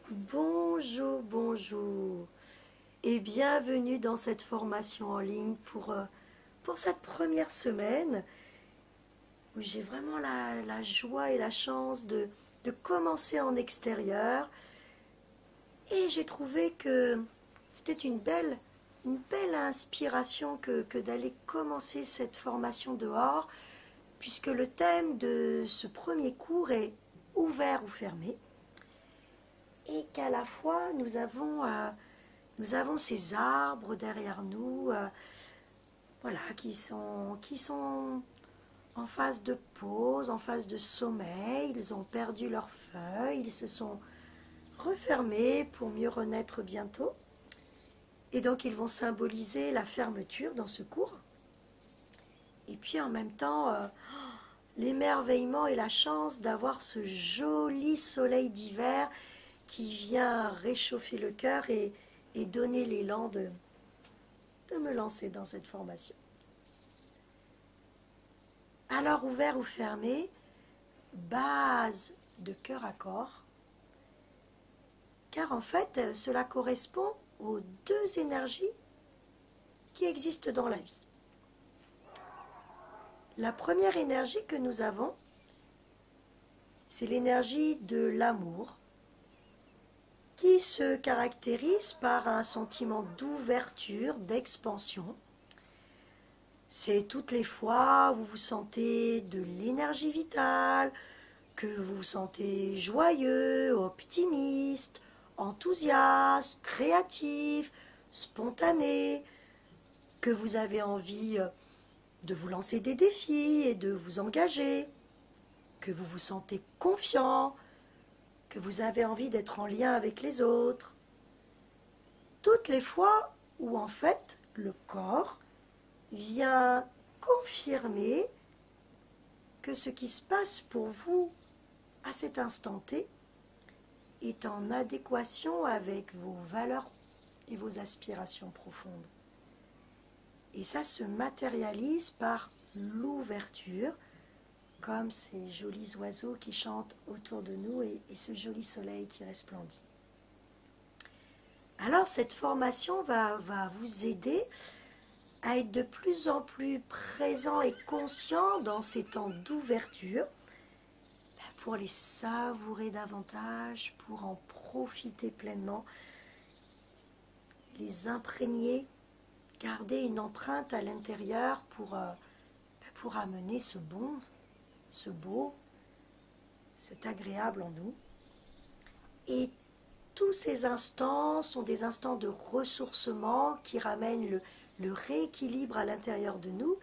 Bonjour, bonjour et bienvenue dans cette formation en ligne pour cette première semaine où j'ai vraiment la joie et la chance de commencer en extérieur et j'ai trouvé que c'était une belle inspiration que d'aller commencer cette formation dehors puisque le thème de ce premier cours est ouvert ou fermé et qu'à la fois nous avons ces arbres derrière nous, voilà, qui sont en phase de pause, en phase de sommeil. Ils ont perdu leurs feuilles, ils se sont refermés pour mieux renaître bientôt. Et donc ils vont symboliser la fermeture dans ce cours. Et puis en même temps, l'émerveillement et la chance d'avoir ce joli soleil d'hiver qui vient réchauffer le cœur et donner l'élan de me lancer dans cette formation. Alors ouvert ou fermé, base de cœur à corps, car en fait cela correspond aux deux énergies qui existent dans la vie. La première énergie que nous avons, c'est l'énergie de l'amour, qui se caractérise par un sentiment d'ouverture, d'expansion. C'est toutes les fois où vous vous sentez de l'énergie vitale, que vous vous sentez joyeux, optimiste, enthousiaste, créatif, spontané, que vous avez envie de vous lancer des défis et de vous engager, que vous vous sentez confiant, que vous avez envie d'être en lien avec les autres. Toutes les fois où en fait le corps vient confirmer que ce qui se passe pour vous à cet instant T est en adéquation avec vos valeurs et vos aspirations profondes. Et ça se matérialise par l'ouverture, comme ces jolis oiseaux qui chantent autour de nous et ce joli soleil qui resplendit. Alors cette formation va vous aider à être de plus en plus présent et conscient dans ces temps d'ouverture, pour les savourer davantage, pour en profiter pleinement, les imprégner, garder une empreinte à l'intérieur pour amener ce bon, ce beau, cet agréable en nous. Et tous ces instants sont des instants de ressourcement qui ramènent le rééquilibre à l'intérieur de nous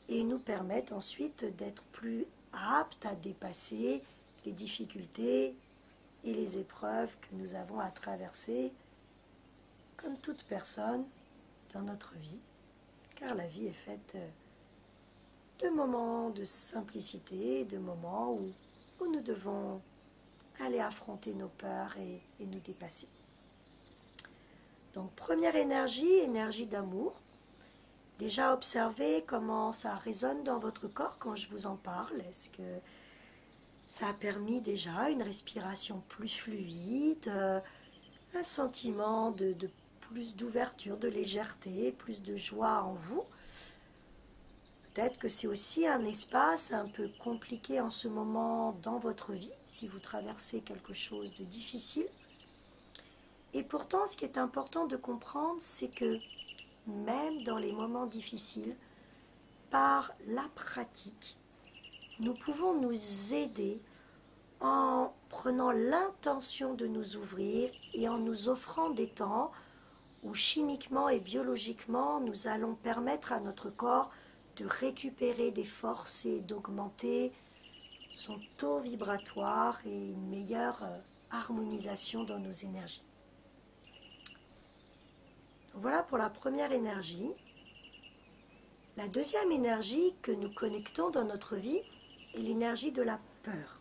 et nous permettent ensuite d'être plus aptes à dépasser les difficultés et les épreuves que nous avons à traverser, comme toute personne dans notre vie, car la vie est faite de moments de simplicité, de moments où nous devons aller affronter nos peurs et nous dépasser. Donc première énergie, énergie d'amour. Déjà observez comment ça résonne dans votre corps quand je vous en parle. Est-ce que ça a permis déjà une respiration plus fluide, un sentiment de plus d'ouverture, de légèreté, plus de joie en vous? Peut-être que c'est aussi un espace un peu compliqué en ce moment dans votre vie, si vous traversez quelque chose de difficile. Et pourtant, ce qui est important de comprendre, c'est que même dans les moments difficiles, par la pratique, nous pouvons nous aider en prenant l'intention de nous ouvrir et en nous offrant des temps où chimiquement et biologiquement, nous allons permettre à notre corps de récupérer des forces et d'augmenter son taux vibratoire et une meilleure harmonisation dans nos énergies. Donc voilà pour la première énergie. La deuxième énergie que nous connectons dans notre vie est l'énergie de la peur.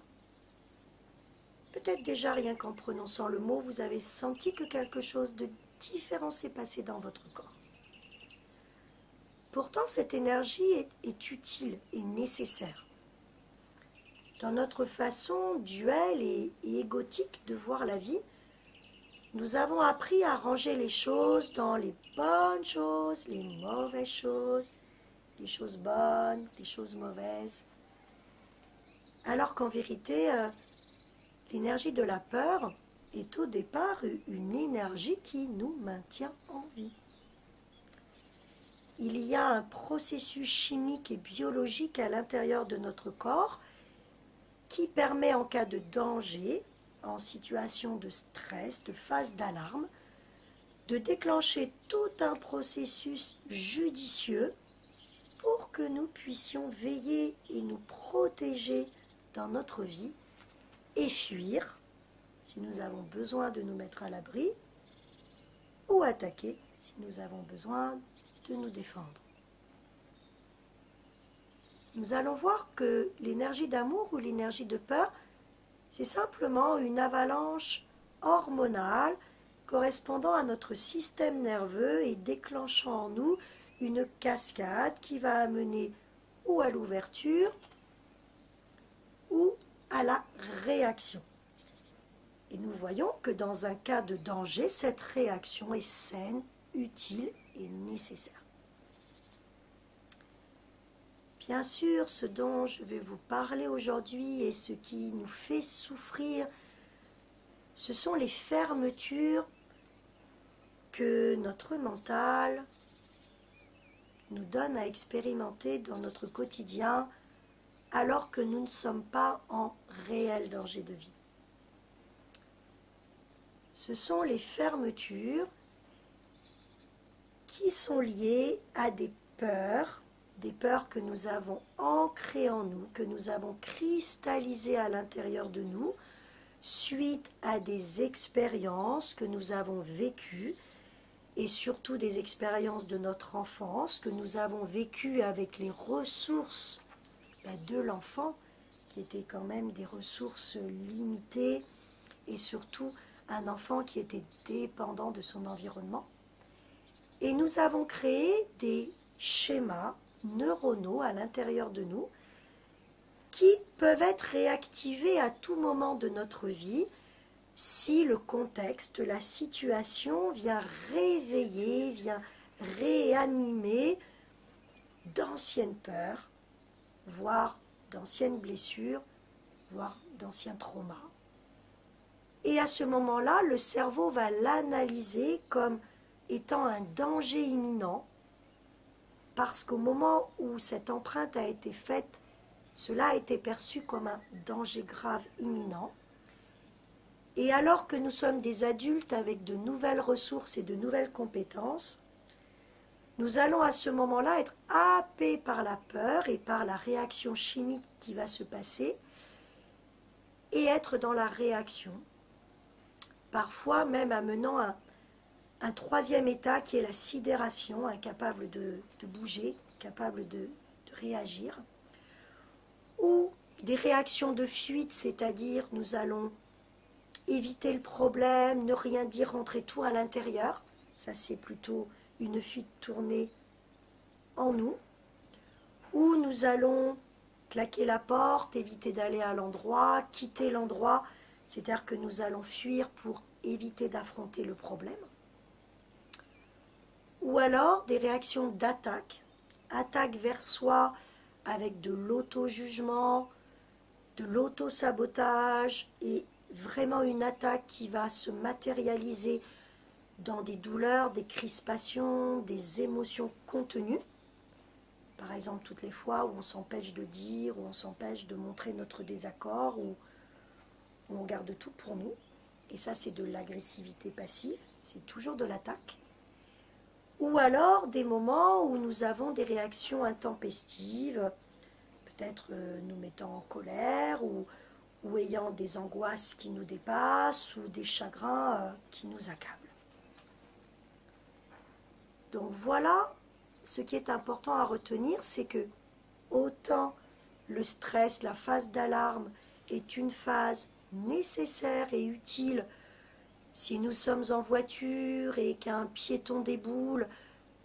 Peut-être déjà rien qu'en prononçant le mot, vous avez senti que quelque chose de différent s'est passé dans votre corps. Pourtant, cette énergie est utile et nécessaire. Dans notre façon duelle et égotique de voir la vie, Nous avons appris à ranger les choses dans les bonnes choses, les mauvaises choses, les choses bonnes, les choses mauvaises. Alors qu'en vérité, l'énergie de la peur est au départ une énergie qui nous maintient en vie. Il y a un processus chimique et biologique à l'intérieur de notre corps qui permet en cas de danger, en situation de stress, de phase d'alarme, de déclencher tout un processus judicieux pour que nous puissions veiller et nous protéger dans notre vie et fuir si nous avons besoin de nous mettre à l'abri ou attaquer si nous avons besoin de nous défendre. Nous allons voir que l'énergie d'amour ou l'énergie de peur, c'est simplement une avalanche hormonale correspondant à notre système nerveux et déclenchant en nous une cascade qui va amener ou à l'ouverture ou à la réaction. Et nous voyons que dans un cas de danger, cette réaction est saine, utile et nécessaire. Bien sûr, ce dont je vais vous parler aujourd'hui et ce qui nous fait souffrir, ce sont les fermetures que notre mental nous donne à expérimenter dans notre quotidien alors que nous ne sommes pas en réel danger de vie. Ce sont les fermetures qui sont liées à des peurs que nous avons ancrées en nous, que nous avons cristallisées à l'intérieur de nous, suite à des expériences que nous avons vécues, et surtout des expériences de notre enfance, que nous avons vécues avec les ressources de l'enfant, qui étaient quand même des ressources limitées, et surtout un enfant qui était dépendant de son environnement. Et nous avons créé des schémas neuronaux à l'intérieur de nous qui peuvent être réactivés à tout moment de notre vie si le contexte, la situation vient réveiller, vient réanimer d'anciennes peurs, voire d'anciennes blessures, voire d'anciens traumas. Et à ce moment-là, le cerveau va l'analyser comme étant un danger imminent, parce qu'au moment où cette empreinte a été faite, cela a été perçu comme un danger grave imminent. Et alors que nous sommes des adultes avec de nouvelles ressources et de nouvelles compétences, nous allons à ce moment-là être happés par la peur et par la réaction chimique qui va se passer et être dans la réaction, parfois même amenant un troisième état qui est la sidération, incapable de bouger, capable de réagir, ou des réactions de fuite, c'est-à-dire nous allons éviter le problème, ne rien dire, rentrer tout à l'intérieur. Ça, c'est plutôt une fuite tournée en nous. Ou nous allons claquer la porte, éviter d'aller à l'endroit, quitter l'endroit, c'est-à-dire que nous allons fuir pour éviter d'affronter le problème. Ou alors des réactions d'attaque, attaque vers soi avec de l'auto-jugement, de l'auto-sabotage et vraiment une attaque qui va se matérialiser dans des douleurs, des crispations, des émotions contenues. Par exemple, toutes les fois où on s'empêche de dire, où on s'empêche de montrer notre désaccord, où on garde tout pour nous. Et ça, c'est de l'agressivité passive, c'est toujours de l'attaque. Ou alors des moments où nous avons des réactions intempestives, peut-être nous mettant en colère ou ayant des angoisses qui nous dépassent ou des chagrins qui nous accablent. Donc voilà, ce qui est important à retenir, c'est que autant le stress, la phase d'alarme est une phase nécessaire et utile si nous sommes en voiture et qu'un piéton déboule,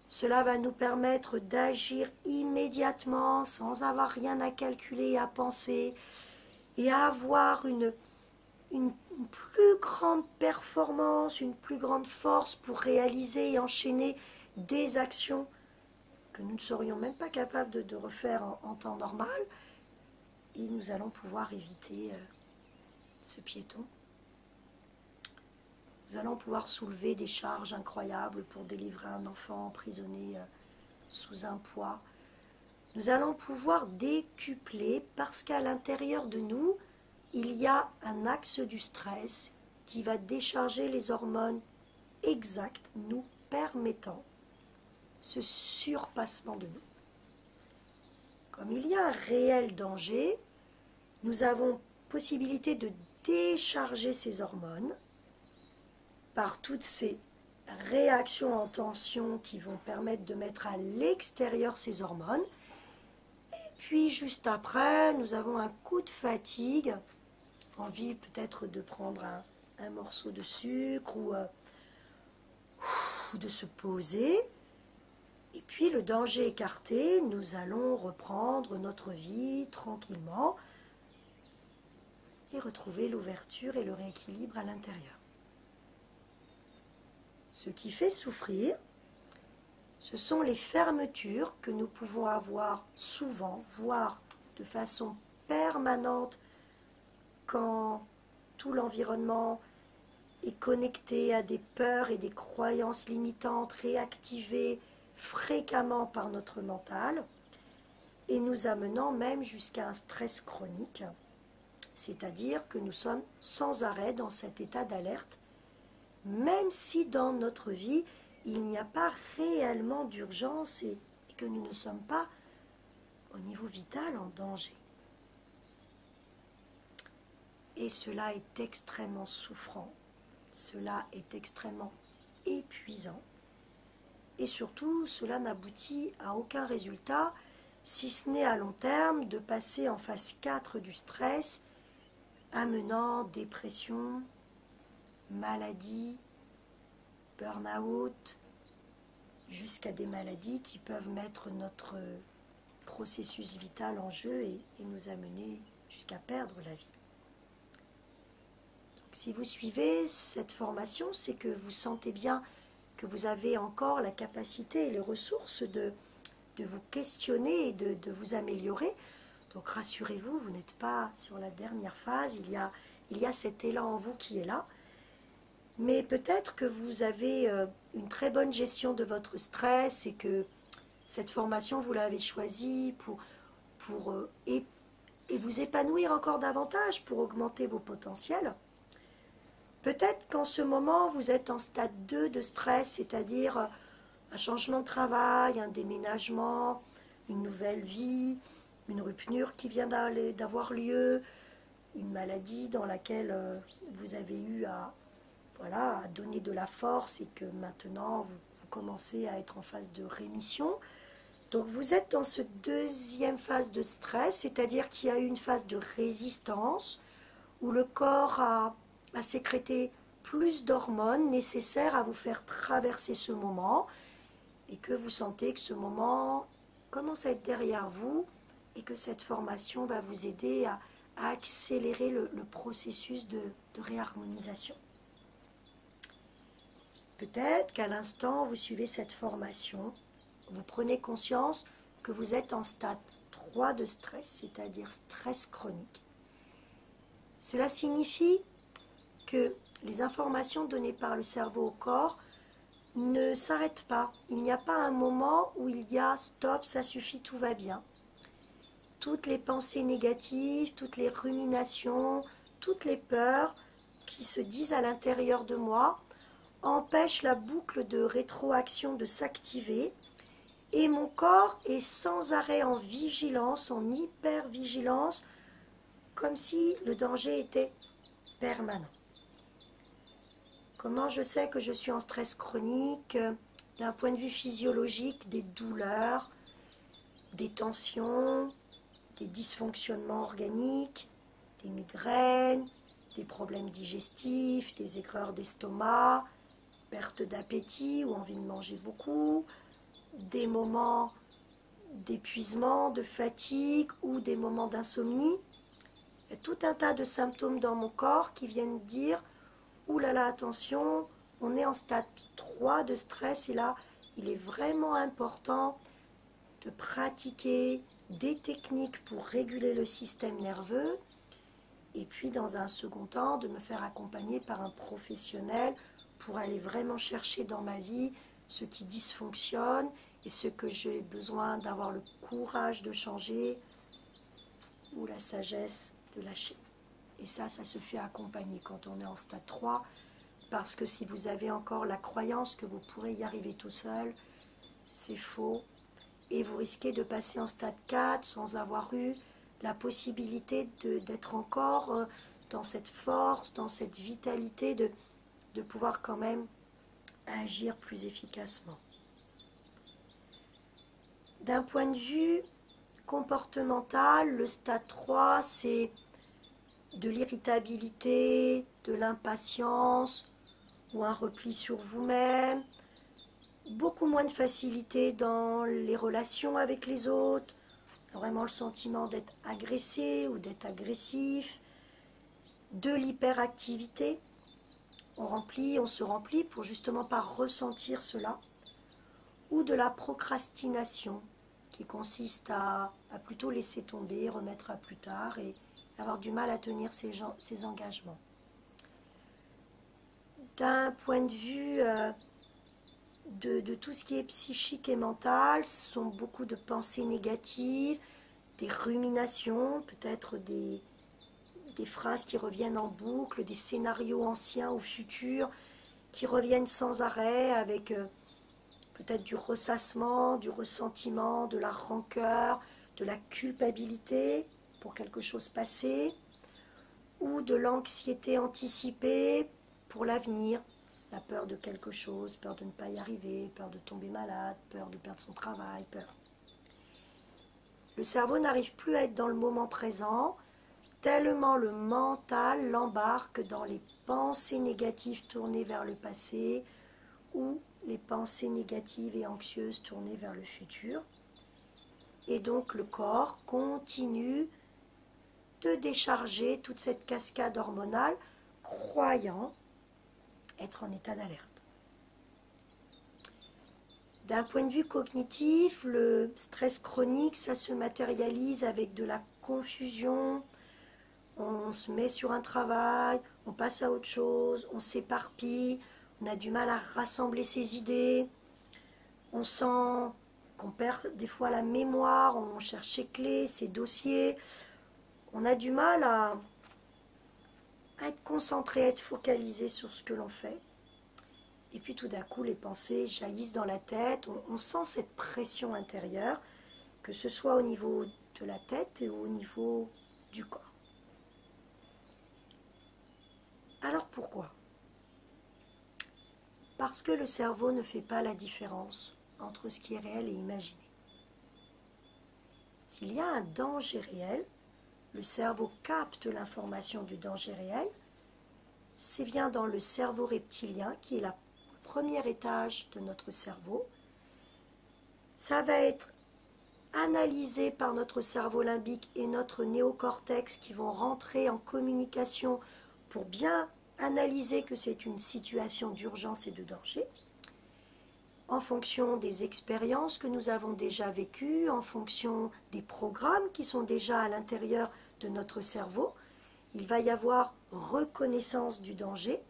cela va nous permettre d'agir immédiatement sans avoir rien à calculer, à penser, et à avoir une plus grande performance, une plus grande force pour réaliser et enchaîner des actions que nous ne serions même pas capables de refaire en temps normal. Et nous allons pouvoir éviter ce piéton. Nous allons pouvoir soulever des charges incroyables pour délivrer un enfant emprisonné sous un poids. Nous allons pouvoir décupler parce qu'à l'intérieur de nous, il y a un axe du stress qui va décharger les hormones exactes, nous permettant ce surpassement de nous. Comme il y a un réel danger, nous avons possibilité de décharger ces hormones par toutes ces réactions en tension qui vont permettre de mettre à l'extérieur ces hormones. Et puis juste après, nous avons un coup de fatigue, envie peut-être de prendre un morceau de sucre ou de se poser. Et puis le danger écarté, nous allons reprendre notre vie tranquillement et retrouver l'ouverture et le rééquilibre à l'intérieur. Ce qui fait souffrir, ce sont les fermetures que nous pouvons avoir souvent, voire de façon permanente, quand tout l'environnement est connecté à des peurs et des croyances limitantes réactivées fréquemment par notre mental et nous amenant même jusqu'à un stress chronique, c'est-à-dire que nous sommes sans arrêt dans cet état d'alerte, même si dans notre vie il n'y a pas réellement d'urgence et que nous ne sommes pas au niveau vital en danger. Et cela est extrêmement souffrant, cela est extrêmement épuisant. Et surtout, cela n'aboutit à aucun résultat, si ce n'est à long terme de passer en phase 4 du stress, amenant dépression, maladie, burn-out, jusqu'à des maladies qui peuvent mettre notre processus vital en jeu et nous amener jusqu'à perdre la vie. Donc, si vous suivez cette formation, c'est que vous sentez bien que vous avez encore la capacité et les ressources de vous questionner et de vous améliorer. Donc rassurez-vous, vous n'êtes pas sur la dernière phase, il y a cet élan en vous qui est là. Mais peut-être que vous avez une très bonne gestion de votre stress et que cette formation, vous l'avez choisie pour et vous épanouir encore davantage, pour augmenter vos potentiels. Peut-être qu'en ce moment, vous êtes en stade 2 de stress, c'est-à-dire un changement de travail, un déménagement, une nouvelle vie, une rupture qui vient d'avoir lieu, une maladie dans laquelle vous avez eu à donner de la force et que maintenant vous commencez à être en phase de rémission. Donc vous êtes dans cette deuxième phase de stress, c'est-à-dire qu'il y a eu une phase de résistance où le corps a sécrété plus d'hormones nécessaires à vous faire traverser ce moment et que vous sentez que ce moment commence à être derrière vous et que cette formation va vous aider à accélérer le processus de réharmonisation. Peut-être qu'à l'instant, vous suivez cette formation, vous prenez conscience que vous êtes en stade 3 de stress, c'est-à-dire stress chronique. Cela signifie que les informations données par le cerveau au corps ne s'arrêtent pas. Il n'y a pas un moment où il y a stop, ça suffit, tout va bien. Toutes les pensées négatives, toutes les ruminations, toutes les peurs qui se disent à l'intérieur de moi empêchent la boucle de rétroaction de s'activer et mon corps est sans arrêt en vigilance, en hypervigilance, comme si le danger était permanent. Comment je sais que je suis en stress chronique? D'un point de vue physiologique, des douleurs, des tensions, des dysfonctionnements organiques, des migraines, des problèmes digestifs, des aigreurs d'estomac, perte d'appétit ou envie de manger beaucoup, des moments d'épuisement, de fatigue ou des moments d'insomnie. Il y a tout un tas de symptômes dans mon corps qui viennent dire « Ouh là là, attention, on est en stade 3 de stress et là, il est vraiment important de pratiquer des techniques pour réguler le système nerveux et puis dans un second temps de me faire accompagner par un professionnel pour aller vraiment chercher dans ma vie ce qui dysfonctionne et ce que j'ai besoin d'avoir le courage de changer ou la sagesse de lâcher. Et ça se fait accompagner quand on est en stade 3 parce que si vous avez encore la croyance que vous pourrez y arriver tout seul, c'est faux. Et vous risquez de passer en stade 4 sans avoir eu la possibilité d'être encore dans cette force, dans cette vitalité, de pouvoir quand même agir plus efficacement. D'un point de vue comportemental, le stade 3, c'est de l'irritabilité, de l'impatience ou un repli sur vous-même, beaucoup moins de facilité dans les relations avec les autres, vraiment le sentiment d'être agressé ou d'être agressif, de l'hyperactivité, on se remplit pour justement pas ressentir cela, ou de la procrastination qui consiste à plutôt laisser tomber, remettre à plus tard et avoir du mal à tenir ses engagements. D'un point de vue de tout ce qui est psychique et mental, ce sont beaucoup de pensées négatives, des ruminations, peut-être des phrases qui reviennent en boucle, des scénarios anciens ou futurs qui reviennent sans arrêt avec peut-être du ressassement, du ressentiment, de la rancœur, de la culpabilité pour quelque chose passé ou de l'anxiété anticipée pour l'avenir, la peur de quelque chose, peur de ne pas y arriver, peur de tomber malade, peur de perdre son travail, peur. Le cerveau n'arrive plus à être dans le moment présent, tellement le mental l'embarque dans les pensées négatives tournées vers le passé ou les pensées négatives et anxieuses tournées vers le futur. Et donc le corps continue de décharger toute cette cascade hormonale, croyant être en état d'alerte. D'un point de vue cognitif, le stress chronique, ça se matérialise avec de la confusion. On se met sur un travail, on passe à autre chose, on s'éparpille, on a du mal à rassembler ses idées, on sent qu'on perd des fois la mémoire, on cherche ses clés, ses dossiers, on a du mal à être concentré, à être focalisé sur ce que l'on fait. Et puis tout d'un coup, les pensées jaillissent dans la tête, on sent cette pression intérieure, que ce soit au niveau de la tête et au niveau du corps. Alors pourquoi? Parce que le cerveau ne fait pas la différence entre ce qui est réel et imaginé. S'il y a un danger réel, le cerveau capte l'information du danger réel, c'est bien dans le cerveau reptilien qui est le premier étage de notre cerveau. Ça va être analysé par notre cerveau limbique et notre néocortex qui vont rentrer en communication pour bien analyser que c'est une situation d'urgence et de danger, en fonction des expériences que nous avons déjà vécues, en fonction des programmes qui sont déjà à l'intérieur de notre cerveau, il va y avoir reconnaissance du danger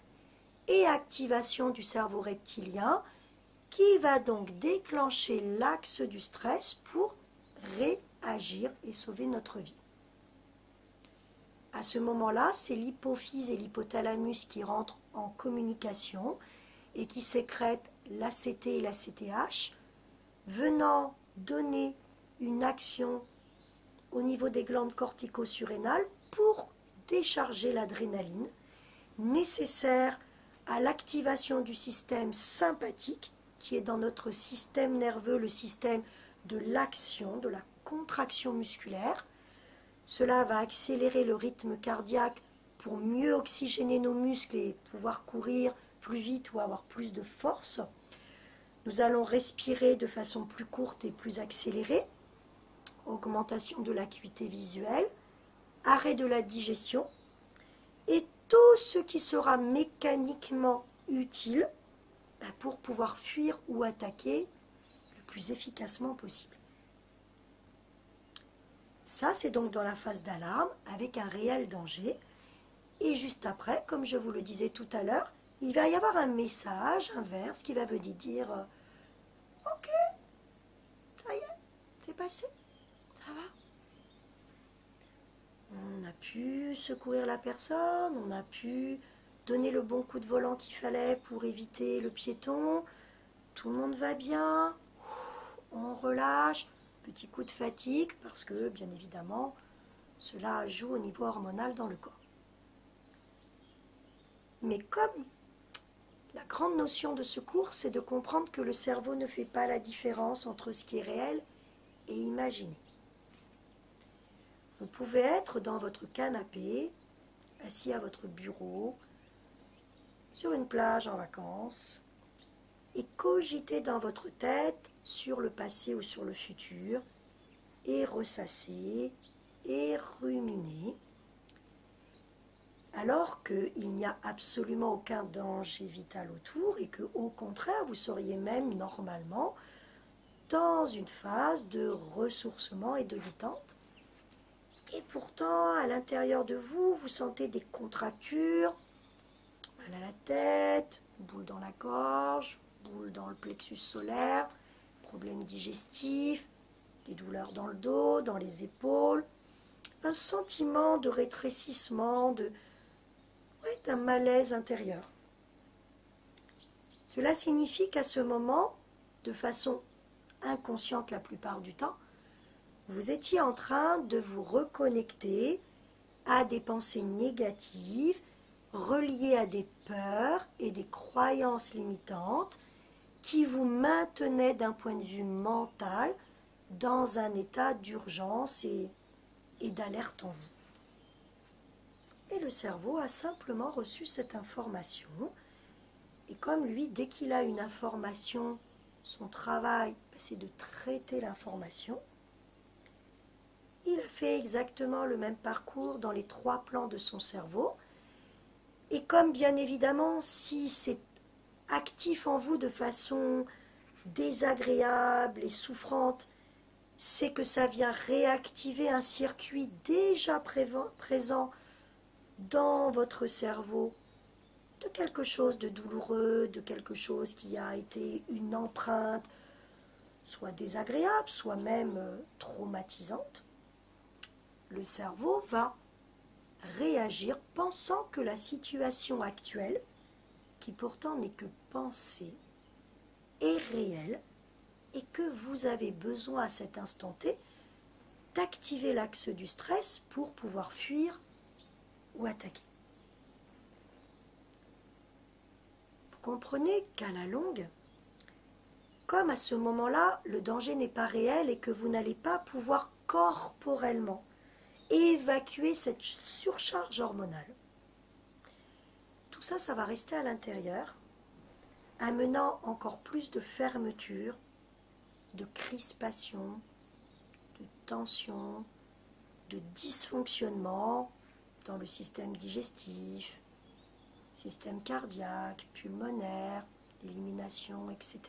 et activation du cerveau reptilien qui va donc déclencher l'axe du stress pour réagir et sauver notre vie. À ce moment-là, c'est l'hypophyse et l'hypothalamus qui rentrent en communication et qui sécrètent l'ACT et l'ACTH, venant donner une action au niveau des glandes cortico-surrénales pour décharger l'adrénaline nécessaire à l'activation du système sympathique qui est dans notre système nerveux, le système de l'action, de la contraction musculaire. Cela va accélérer le rythme cardiaque pour mieux oxygéner nos muscles et pouvoir courir plus vite ou avoir plus de force. Nous allons respirer de façon plus courte et plus accélérée. Augmentation de l'acuité visuelle, arrêt de la digestion et tout ce qui sera mécaniquement utile pour pouvoir fuir ou attaquer le plus efficacement possible. Ça, c'est donc dans la phase d'alarme avec un réel danger. Et juste après, comme je vous le disais tout à l'heure, il va y avoir un message inverse qui va vous dire ok, ça y est, c'est passé, ça va. On a pu secourir la personne, on a pu donner le bon coup de volant qu'il fallait pour éviter le piéton. Tout le monde va bien, on relâche, petit coup de fatigue parce que bien évidemment cela joue au niveau hormonal dans le corps. Mais comme la grande notion de secours, c'est de comprendre que le cerveau ne fait pas la différence entre ce qui est réel et imaginé. Vous pouvez être dans votre canapé, assis à votre bureau, sur une plage en vacances, et cogiter dans votre tête sur le passé ou sur le futur, et ressasser, et ruminer, alors qu'il n'y a absolument aucun danger vital autour, et que, au contraire, vous seriez même normalement dans une phase de ressourcement et de détente. Et pourtant, à l'intérieur de vous, vous sentez des contractures, mal à la tête, boule dans la gorge, boule dans le plexus solaire, problèmes digestifs, des douleurs dans le dos, dans les épaules, un sentiment de rétrécissement, d'un malaise intérieur. Cela signifie qu'à ce moment, de façon inconsciente la plupart du temps, vous étiez en train de vous reconnecter à des pensées négatives reliées à des peurs et des croyances limitantes qui vous maintenaient d'un point de vue mental dans un état d'urgence et d'alerte en vous. Et le cerveau a simplement reçu cette information. Et comme lui, dès qu'il a une information, son travail, c'est de traiter l'information. Il a fait exactement le même parcours dans les 3 plans de son cerveau. Et comme bien évidemment, si c'est actif en vous de façon désagréable et souffrante, c'est que ça vient réactiver un circuit déjà présent dans votre cerveau de quelque chose de douloureux, de quelque chose qui a été une empreinte, soit désagréable, soit même traumatisante. Le cerveau va réagir pensant que la situation actuelle, qui pourtant n'est que pensée, est réelle et que vous avez besoin à cet instant T d'activer l'axe du stress pour pouvoir fuir ou attaquer. Vous comprenez qu'à la longue, comme à ce moment-là, le danger n'est pas réel et que vous n'allez pas pouvoir corporellement évacuer cette surcharge hormonale. Tout ça, ça va rester à l'intérieur, amenant encore plus de fermeture, de crispation, de tension, de dysfonctionnement dans le système digestif, système cardiaque, pulmonaire, l'élimination, etc.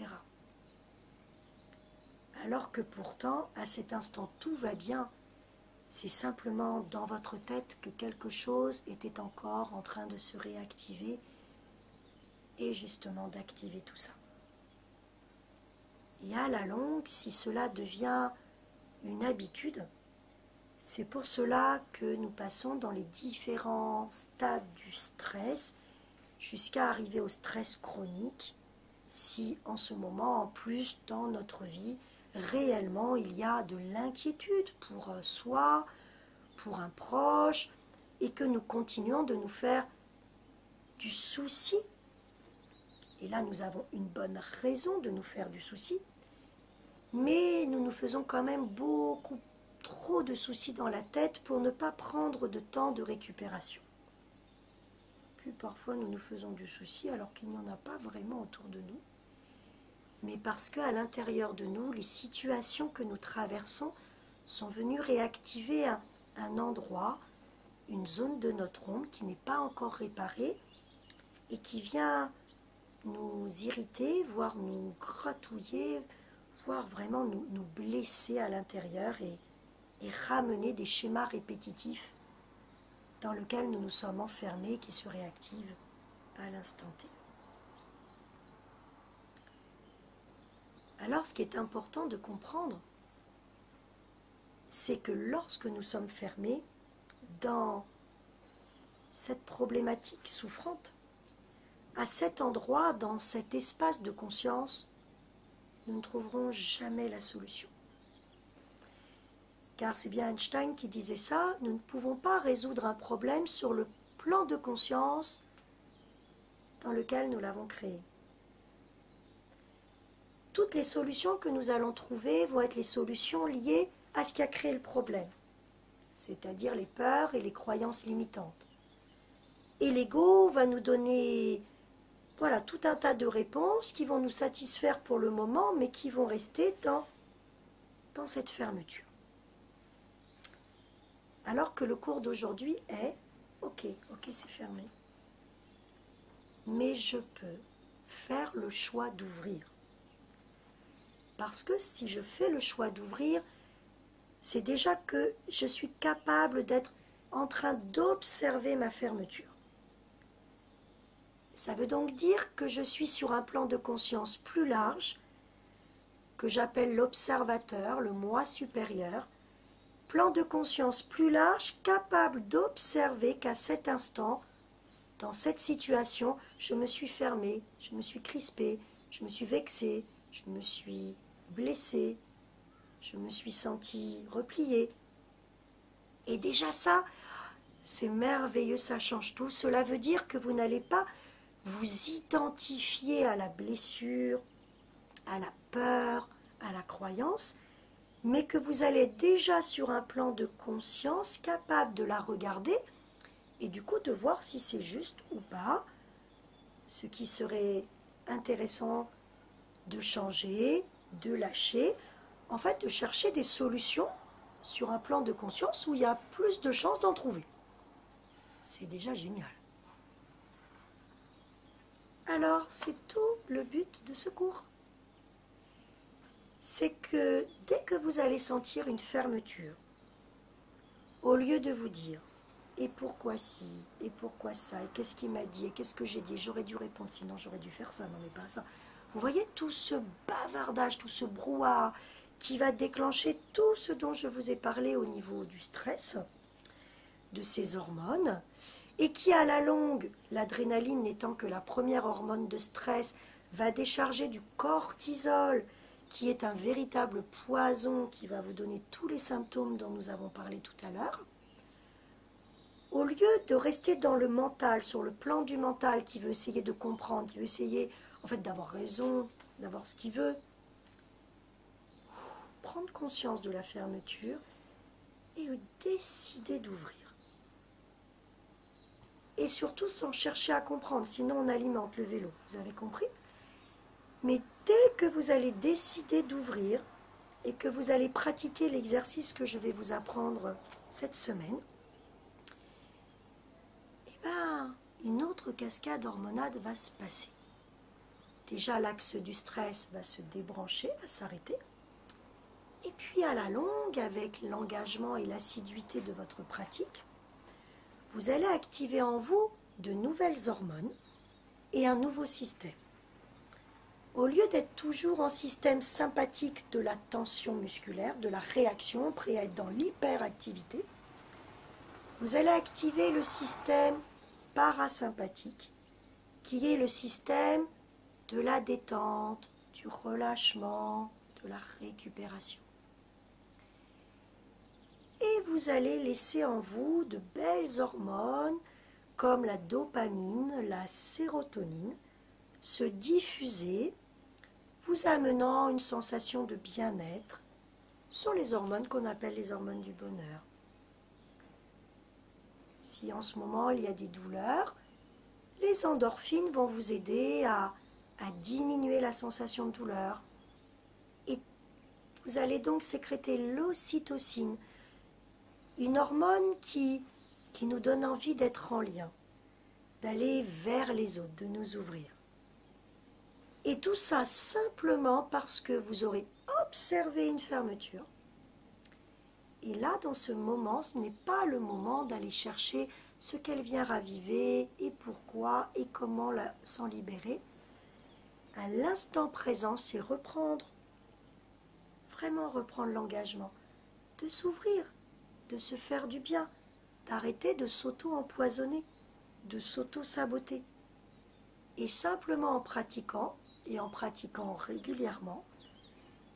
Alors que pourtant, à cet instant, tout va bien. C'est simplement dans votre tête que quelque chose était encore en train de se réactiver et justement d'activer tout ça. Et à la longue, si cela devient une habitude, c'est pour cela que nous passons dans les différents stades du stress jusqu'à arriver au stress chronique, si en ce moment, en plus, dans notre vie, réellement, il y a de l'inquiétude pour soi, pour un proche, et que nous continuons de nous faire du souci. Et là, nous avons une bonne raison de nous faire du souci, mais nous nous faisons quand même beaucoup trop de soucis dans la tête pour ne pas prendre de temps de récupération. Puis parfois, nous nous faisons du souci alors qu'il n'y en a pas vraiment autour de nous, mais parce qu'à l'intérieur de nous, les situations que nous traversons sont venues réactiver un endroit une zone de notre ombre qui n'est pas encore réparée et qui vient nous irriter, voire nous gratouiller, voire vraiment nous blesser à l'intérieur et ramener des schémas répétitifs dans lesquels nous nous sommes enfermés et qui se réactivent à l'instant T. Alors, ce qui est important de comprendre, c'est que lorsque nous sommes fermés dans cette problématique souffrante, à cet endroit, dans cet espace de conscience, nous ne trouverons jamais la solution. Car c'est bien Einstein qui disait ça, nous ne pouvons pas résoudre un problème sur le plan de conscience dans lequel nous l'avons créé. Toutes les solutions que nous allons trouver vont être les solutions liées à ce qui a créé le problème, c'est-à-dire les peurs et les croyances limitantes. Et l'ego va nous donner voilà, tout un tas de réponses qui vont nous satisfaire pour le moment, mais qui vont rester dans cette fermeture. Alors que le cours d'aujourd'hui est, ok, c'est fermé, mais je peux faire le choix d'ouvrir. Parce que si je fais le choix d'ouvrir, c'est déjà que je suis capable d'être en train d'observer ma fermeture. Ça veut donc dire que je suis sur un plan de conscience plus large, que j'appelle l'observateur, le moi supérieur, plan de conscience plus large, capable d'observer qu'à cet instant, dans cette situation, je me suis fermée, je me suis crispée, je me suis vexée, je me suis blessée, je me suis sentie repliée. Et déjà ça, c'est merveilleux, ça change tout. Cela veut dire que vous n'allez pas vous identifier à la blessure, à la peur, à la croyance, mais que vous allez être déjà sur un plan de conscience capable de la regarder et du coup de voir si c'est juste ou pas, ce qui serait intéressant de changer, de lâcher, en fait de chercher des solutions sur un plan de conscience où il y a plus de chances d'en trouver. C'est déjà génial. Alors, c'est tout le but de ce cours. C'est que dès que vous allez sentir une fermeture, au lieu de vous dire « et pourquoi ci, et pourquoi ça, et qu'est-ce qu'il m'a dit, et qu'est-ce que j'ai dit, j'aurais dû répondre, sinon j'aurais dû faire ça, non mais pas ça ». Vous voyez tout ce bavardage, tout ce brouhaha qui va déclencher tout ce dont je vous ai parlé au niveau du stress, de ces hormones, et qui à la longue, l'adrénaline n'étant que la première hormone de stress, va décharger du cortisol, qui est un véritable poison qui va vous donner tous les symptômes dont nous avons parlé tout à l'heure. Au lieu de rester dans le mental, sur le plan du mental, qui veut essayer de comprendre, qui veut essayer en fait d'avoir raison, d'avoir ce qu'il veut, prendre conscience de la fermeture et décider d'ouvrir. Et surtout sans chercher à comprendre, sinon on alimente le vélo, vous avez compris? Mais dès que vous allez décider d'ouvrir et que vous allez pratiquer l'exercice que je vais vous apprendre cette semaine, une autre cascade hormonale va se passer. Déjà, l'axe du stress va se débrancher, va s'arrêter. Et puis, à la longue, avec l'engagement et l'assiduité de votre pratique, vous allez activer en vous de nouvelles hormones et un nouveau système. Au lieu d'être toujours en système sympathique de la tension musculaire, de la réaction, prêt à être dans l'hyperactivité, vous allez activer le système parasympathique, qui est le système de la détente, du relâchement, de la récupération. Et vous allez laisser en vous de belles hormones comme la dopamine, la sérotonine, se diffuser, vous amenant une sensation de bien-être. Ce sont les hormones qu'on appelle les hormones du bonheur. Si en ce moment il y a des douleurs, les endorphines vont vous aider à diminuer la sensation de douleur. Et vous allez donc sécréter l'ocytocine, une hormone qui qui nous donne envie d'être en lien, d'aller vers les autres, de nous ouvrir. Et tout ça simplement parce que vous aurez observé une fermeture. Et là, dans ce moment, ce n'est pas le moment d'aller chercher ce qu'elle vient raviver et pourquoi et comment s'en libérer. À l'instant présent, c'est reprendre, vraiment reprendre l'engagement, de s'ouvrir, de se faire du bien, d'arrêter de s'auto-empoisonner, de s'auto-saboter. Et simplement en pratiquant, et en pratiquant régulièrement,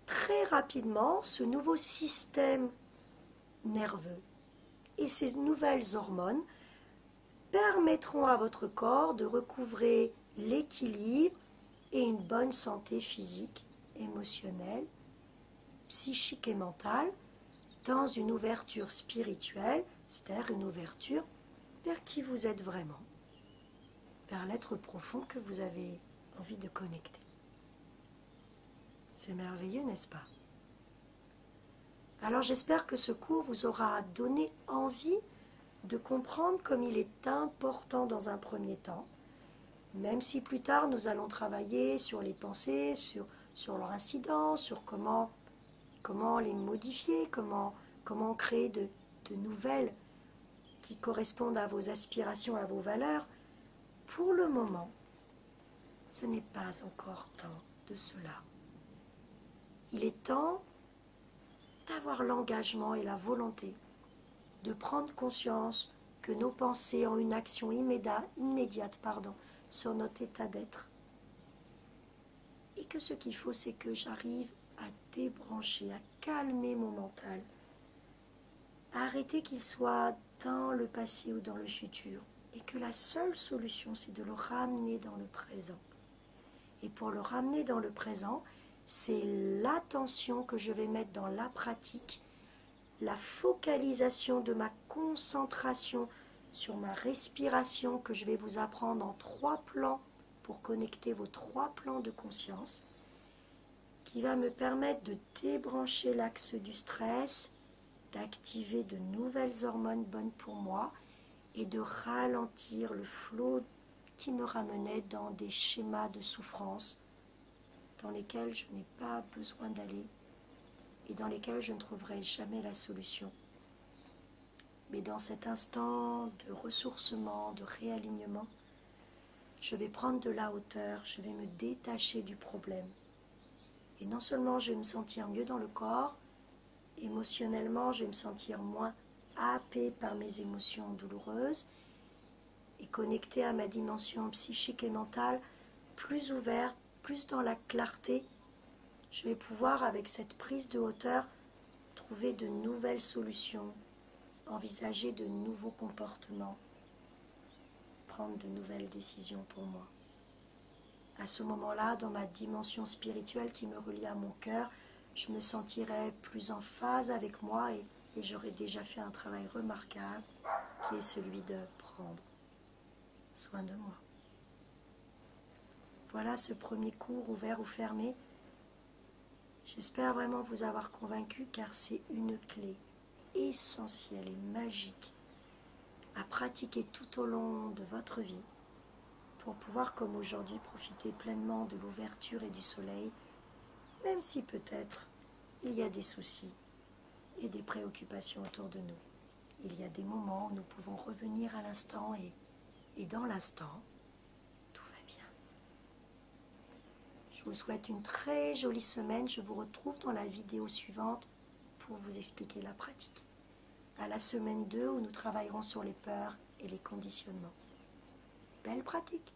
très rapidement, ce nouveau système nerveux et ces nouvelles hormones permettront à votre corps de recouvrer l'équilibre et une bonne santé physique, émotionnelle, psychique et mentale dans une ouverture spirituelle, c'est-à-dire une ouverture vers qui vous êtes vraiment, vers l'être profond que vous avez envie de connecter. C'est merveilleux, n'est-ce pas? Alors j'espère que ce cours vous aura donné envie de comprendre comme il est important dans un premier temps, même si plus tard nous allons travailler sur les pensées, sur leur incidence, sur comment les modifier, comment créer de nouvelles qui correspondent à vos aspirations, à vos valeurs. Pour le moment, ce n'est pas encore temps de cela. Il est temps d'avoir l'engagement et la volonté de prendre conscience que nos pensées ont une action immédiate sur notre état d'être. Et que ce qu'il faut, c'est que j'arrive à débrancher, à calmer mon mental, à arrêter qu'il soit dans le passé ou dans le futur. Et que la seule solution, c'est de le ramener dans le présent. Et pour le ramener dans le présent, c'est l'attention que je vais mettre dans la pratique, la focalisation de ma concentration sur ma respiration que je vais vous apprendre en 3 plans pour connecter vos 3 plans de conscience, qui va me permettre de débrancher l'axe du stress, d'activer de nouvelles hormones bonnes pour moi et de ralentir le flot qui me ramenait dans des schémas de souffrance dans lesquels je n'ai pas besoin d'aller et dans lesquels je ne trouverai jamais la solution. Mais dans cet instant de ressourcement, de réalignement, je vais prendre de la hauteur, je vais me détacher du problème. Et non seulement je vais me sentir mieux dans le corps, émotionnellement je vais me sentir moins happée par mes émotions douloureuses et connectée à ma dimension psychique et mentale, plus ouverte, plus dans la clarté. Je vais pouvoir, avec cette prise de hauteur, trouver de nouvelles solutions, envisager de nouveaux comportements, prendre de nouvelles décisions pour moi. À ce moment-là, dans ma dimension spirituelle qui me relie à mon cœur, je me sentirai plus en phase avec moi et j'aurai déjà fait un travail remarquable qui est celui de prendre soin de moi. Voilà ce premier cours ouvert ou fermé. J'espère vraiment vous avoir convaincu car c'est une clé essentielle et magique à pratiquer tout au long de votre vie pour pouvoir, comme aujourd'hui, profiter pleinement de l'ouverture et du soleil, même si peut-être il y a des soucis et des préoccupations autour de nous. Il y a des moments où nous pouvons revenir à l'instant et dans l'instant, tout va bien. Je vous souhaite une très jolie semaine. Je vous retrouve dans la vidéo suivante pour vous expliquer la pratique. À la semaine 2 où nous travaillerons sur les peurs et les conditionnements. Belle pratique!